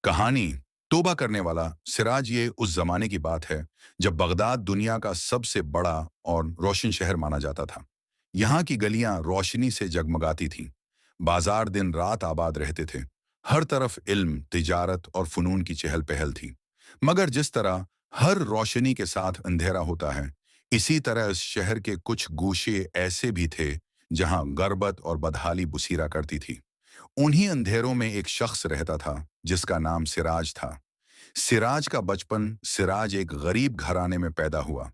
कहानी तौबा करने वाला सिराज ये उस जमाने की बात है जब बगदाद दुनिया का सबसे बड़ा और रोशन शहर माना जाता था। यहाँ की गलियां रोशनी से जगमगाती थीं। बाजार दिन रात आबाद रहते थे। हर तरफ इल्म, तिजारत और फनून की चहल पहल थी। मगर जिस तरह हर रोशनी के साथ अंधेरा होता है, इसी तरह इस शहर के कुछ गोशे ऐसे भी थे जहां गर्बत और बदहाली बुसीरा करती थी। उन्हीं अंधेरों में एक शख्स रहता था जिसका नाम सिराज था। सिराज का बचपन सिराज एक गरीब घराने में पैदा हुआ।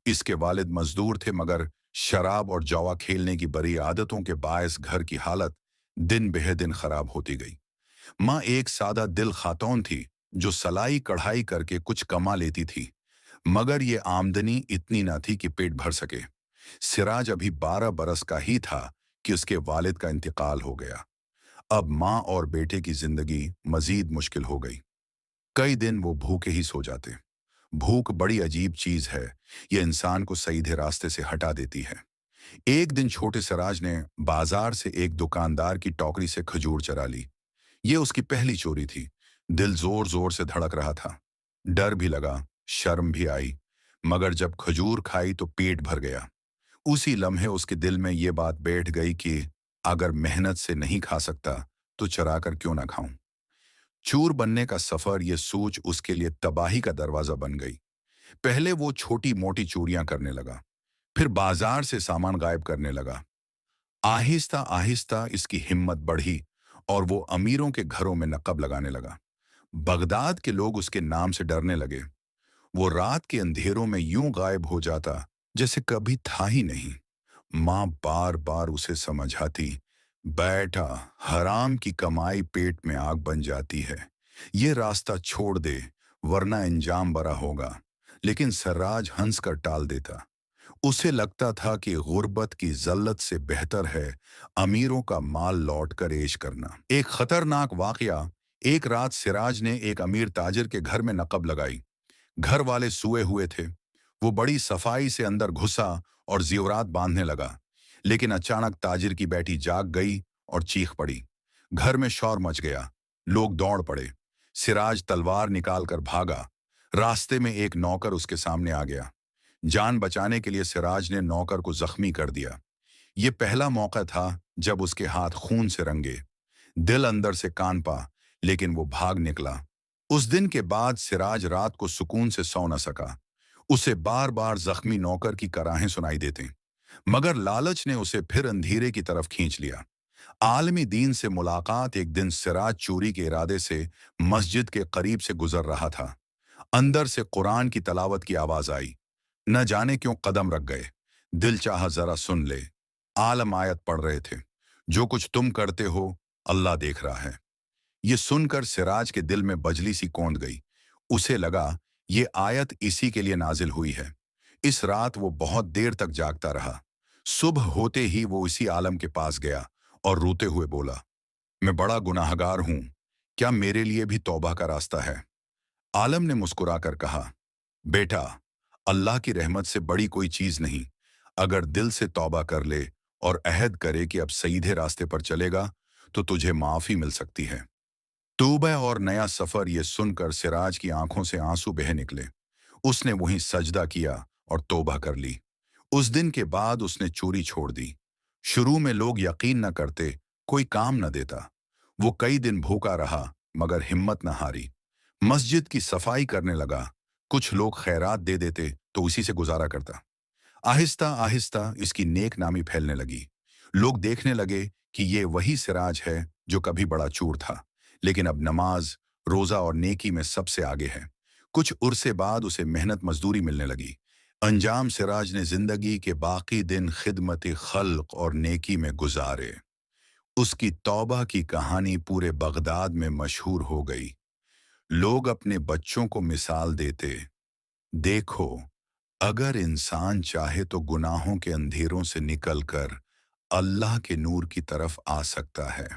इसके वालिद मजदूर थे मगर शराब और जुआ खेलने की बुरी आदतों के बायस घर की हालत दिन बेह दिन खराब होती गई। माँ एक सादा दिल खातून थी जो सलाई कढ़ाई करके कुछ कमा लेती थी, मगर ये आमदनी इतनी न थी कि पेट भर सके। सिराज अभी 12 बरस का ही था कि उसके वालिद का इंतकाल हो गया। अब माँ और बेटे की जिंदगी मजीद मुश्किल हो गई। कई दिन वो भूखे ही सो जाते। भूख बड़ी अजीब चीज है, ये इंसान को सीधे रास्ते से हटा देती है। एक दिन छोटे सिराज ने बाजार से एक दुकानदार की टोकरी से खजूर चरा ली। ये उसकी पहली चोरी थी। दिल जोर जोर से धड़क रहा था। डर भी लगा, शर्म भी आई, मगर जब खजूर खाई तो पेट भर गया। उसी लम्हे उसके दिल में ये बात बैठ गई कि अगर मेहनत से नहीं खा सकता तो चरा कर क्यों ना खाऊं। चूर बनने का सफर ये सोच उसके लिए तबाही का दरवाजा बन गई। पहले वो छोटी मोटी चोरियां करने लगा, फिर बाजार से सामान गायब करने लगा। आहिस्ता आहिस्ता इसकी हिम्मत बढ़ी और वो अमीरों के घरों में नकब लगाने लगा। बगदाद के लोग उसके नाम से डरने लगे। वो रात के अंधेरों में यूं गायब हो जाता जैसे कभी था ही नहीं। माँ बार बार उसे समझाती, बेटा, हराम की कमाई पेट में आग बन जाती है, ये रास्ता छोड़ दे वरना अंजाम बड़ा होगा। लेकिन सर्राज हंस कर टाल देता। उसे लगता था कि गुर्बत की जल्लत से बेहतर है अमीरों का माल लौट कर ऐश करना। एक खतरनाक वाकया, एक रात सिराज ने एक अमीर ताजिर के घर में नकब लगाई। घर वाले सोए हुए थे। वो बड़ी सफाई से अंदर घुसा और जेवरात बांधने लगा, लेकिन अचानक ताजिर की बेटी जाग गई और चीख पड़ी। घर में शोर मच गया। लोग दौड़ पड़े। सिराज तलवार निकालकर भागा। रास्ते में एक नौकर उसके सामने आ गया। जान बचाने के लिए सिराज ने नौकर को जख्मी कर दिया। ये पहला मौका था जब उसके हाथ खून से रंगे। दिल अंदर से कांपा, लेकिन वो भाग निकला। उस दिन के बाद सिराज रात को सुकून से सो न सका। उसे बार बार जख्मी नौकर की कराहें सुनाई देते, मगर लालच ने उसे फिर अंधेरे की तरफ खींच लिया। आलमी दीन से मुलाकात एक दिन सिराज चोरी के इरादे से मस्जिद के करीब से गुजर रहा था। अंदर से कुरान की तलावत की आवाज आई। न जाने क्यों कदम रख गए। दिल चाहा जरा सुन ले। आलम आयत पढ़ रहे थे, जो कुछ तुम करते हो अल्लाह देख रहा है। ये सुनकर सिराज के दिल में बजली सी कौंध गई। उसे लगा ये आयत इसी के लिए नाजिल हुई है। इस रात वो बहुत देर तक जागता रहा। सुबह होते ही वो इसी आलम के पास गया और रोते हुए बोला, मैं बड़ा गुनाहगार हूं, क्या मेरे लिए भी तौबा का रास्ता है? आलम ने मुस्कुराकर कहा, बेटा, अल्लाह की रहमत से बड़ी कोई चीज नहीं। अगर दिल से तौबा कर ले और अहद करे कि अब सीधे रास्ते पर चलेगा तो तुझे माफी मिल सकती है। तौबा और नया सफर ये सुनकर सिराज की आंखों से आंसू बह निकले। उसने वहीं सजदा किया और तौबा कर ली। उस दिन के बाद उसने चोरी छोड़ दी। शुरू में लोग यकीन न करते, कोई काम न देता। वो कई दिन भूखा रहा मगर हिम्मत न हारी। मस्जिद की सफाई करने लगा। कुछ लोग खैरात दे देते तो उसी से गुजारा करता। आहिस्ता आहिस्ता इसकी नेक नामी फैलने लगी। लोग देखने लगे कि ये वही सिराज है जो कभी बड़ा चूर था, लेकिन अब नमाज, रोजा और नेकी में सबसे आगे है। कुछ उरसे बाद उसे मेहनत मजदूरी मिलने लगी। अंजाम सिराज ने जिंदगी के बाकी दिन खिदमत खल्क और नेकी में गुजारे। उसकी तौबा की कहानी पूरे बगदाद में मशहूर हो गई। लोग अपने बच्चों को मिसाल देते, देखो, अगर इंसान चाहे तो गुनाहों के अंधेरों से निकलकर अल्लाह के नूर की तरफ आ सकता है।